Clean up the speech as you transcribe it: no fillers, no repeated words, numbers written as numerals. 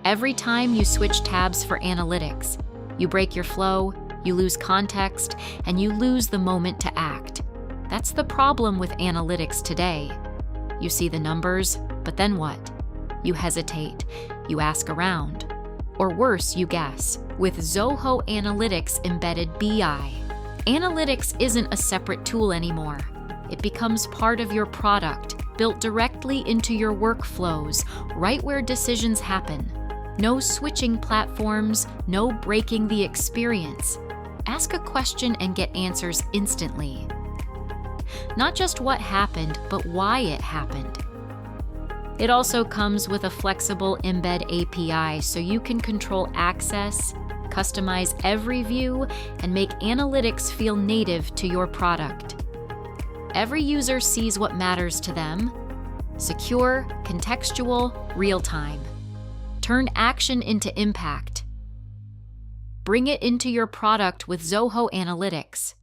Every time you switch tabs for analytics, you break your flow, you lose context, and you lose the moment to act. That's the problem with analytics today. You see the numbers, but then what? You hesitate, you ask around, or worse, you guess. With Zoho Analytics Embedded BI, analytics isn't a separate tool anymore. It becomes part of your product, built directly into your workflows, right where decisions happen. No switching platforms, no breaking the experience. Ask a question and get answers instantly. Not just what happened, but why it happened. It also comes with a Flexible Embed API so you can control access, customize every view, and make analytics feel native to your product. Every user sees what matters to them. Secure, contextual, real-time. Turn action into impact. Bring it into your product with Zoho Analytics.